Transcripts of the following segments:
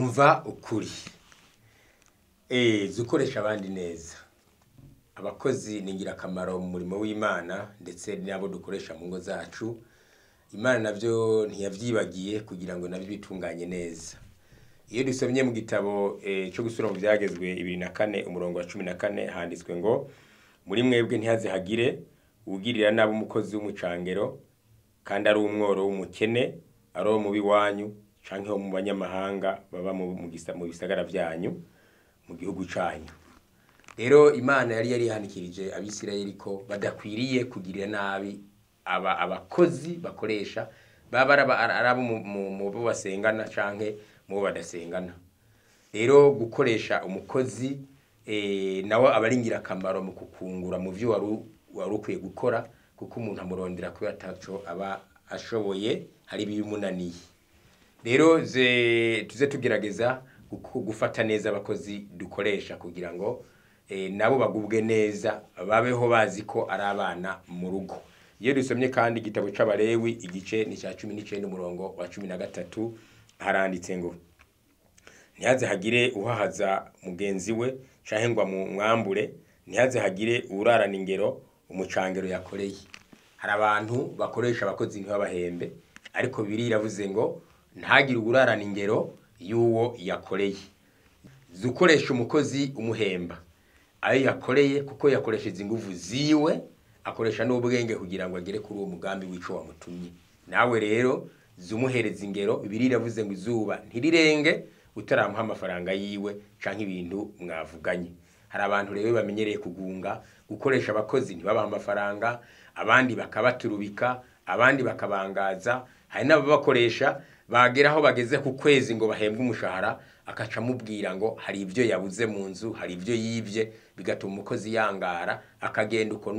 umva ukuri. Zukoresha abandi neza. Abakozi ni ngirakamaro mu murimo w'Imana ndetse n'abo dukoresha mu ngo zacu. Imana navyo ntiyavyibagiye kugira ngo nabyo bitunganye neza. Iyo dusomye mu gitabo cyo gusura mu byagezwe 2004 umurongo wa 14 handitswe ngo muri mwebwe ntihaze hagire ugirira nabo umukozi w'umucangero kandi ari umworo w'umukene ari mu biwanyu canke ho mu banyamahanga baba mu bisagara byanyu mu gihugu canyu. Rero Imana yari yarihanikirije abisirayeli ko badakwiriye kugirira nabi abakozi bakoresha baba arabo mu bo basengana canke mu badasengana. Rero gukoresha umukozi nawe abaringira akamaro mu kukungura mu byo warukwiye gukora kuko umuntu amurondera ko ataco aba ashoboye hari bimunaniye. Rero tuze tugerageza gufata neza abakozi dukoresha kugira ngo nabo bagubwe neza babeho bazi ko ari abana mu rugo. Iyo dusomye kandi igitabo c'Abalewi igice ni cya 19 umurongo wa 13 haranditse ngo ntihaze hagire uhahaza mugenzi we canke ngo mwambure, ntihaze hagire urarana ingero umucangero yakoreye. Hari abantu bakoresha abakozi ntibabahembe, ariko Bibiliya iravuze ngo ntagire urarana ingero y'uwo yakoreye. Zukoresha umukozi umuhemba ayo yakoreye kuko yakoresheje ingufu ziwe, akoresha n'ubwenge kugira ngo agere kuri uwo mugambi w'ico wamutumye. Nawe rero zumuhereza ingero. Bibiliya iravuze ngo izuba ntirirenge utaramuha amafaranga yiwe canke ibintu mwavuganye. Hari abantu rero bamenyereye kugunga gukoresha abakozi ntibabaha amafaranga, abandi bakabaturubika, abandi bakabangaza. Hari nabo bakoresha bageraho bageze ku kwezi ngo bahembwe umushahara akaca mubwira ngo hari ibyo yabuze mu nzu, hari ibyo yivye, bigatuma umukozi yangara akagenda uko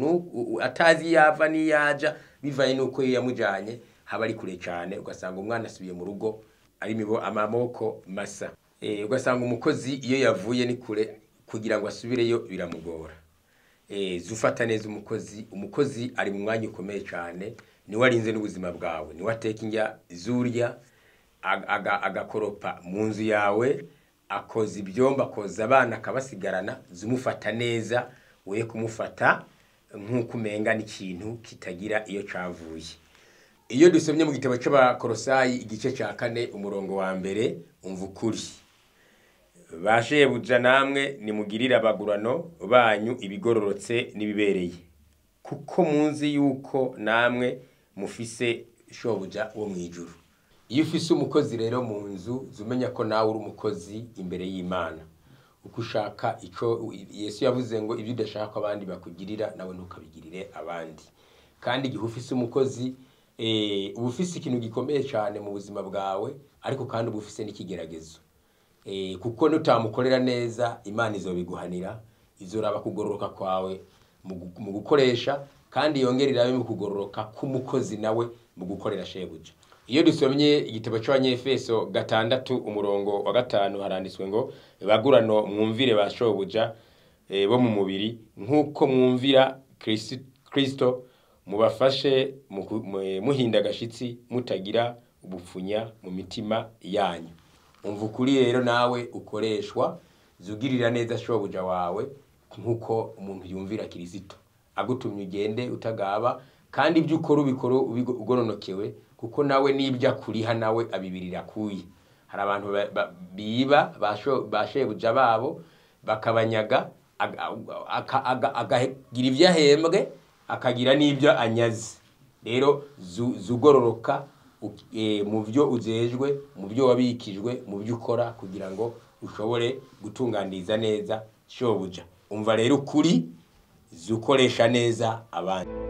atazi yava ni yaja bivaye nuko yamujanye haba ari kure cyane. Ugasanga umwana asubiye mu rugo ari amaboko masa. Ugasanga umukozi iyo yavuye ni kure kugira ngo asubireyo biramugora. Zufata neza umukozi ari mu mwanya ukomeye cyane, ni warinze n'ubuzima bwawe, ni wateka injya zurya agakoropa mu nzu yawe, akoza ibyomba, akoza abana akabasigarana. Zumufata neza, we kumufata nk'uko umenga n'ikintu kitagira iyo cavuye. Iyo dusomye mu gitabo c'Abakorosayi igice cya 4 umurongo wa 1 umva ukuri. Bashebuja namwe nimugirira abagurano banyu ibigororotse nibibereye, kuko munzi yuko namwe mufise shobuja wo mwijuru. Iyo ufise umukozi rero mu nzu zumenya ko nawe uri umukozi imbere y'Imana. Uko ushaka ico Yesu yavuze ngo ibyo udashaka abandi bakugirira nawe ntukabigirire abandi. Kandi igihe ufise umukozi uba ufise ikintu gikomeye cyane mu buzima bwawe, ariko kandi uba ufise n'ikigeragezo. Kuko nutamukorera neza Imana izobiguhanira, izoraba kugororoka kwawe mu gukoresha, kandi yongerera mu kugororoka k'umukozi nawe mu gukorera shebuja. Iyo dusomye igitabo c'Abanyefeso 6 umurongo wa 5 haranditswe ngo bagurano mwumvire ba shobuja bo mu mubiri nk'uko mwumvira Kristo, mubafashe muhinda gashitsi mutagira ubupfunya mu mitima yanyu. Umva ukuri rero nawe ukoreshwa, zugirira neza shobuja wawe nk'uko umuntu yumvira Kristo, agutumye ugende utagaba, kandi ibyo ukora ubikoro ugoronokewe, kuko nawe nibyo akuriha nawe abibirira kuyi. Hari abantu biba bashebuja babo bakabanyaga, akagira ibyo ahembwe akagira n'ibyo anyaze. Rero zugororoka mu byo ujejwe, mu byo wabikijwe, mu byo ukora, kugira ngo ushobore gutunganiriza neza shobuja. Umva rero ukuri, zukoresha neza abandi.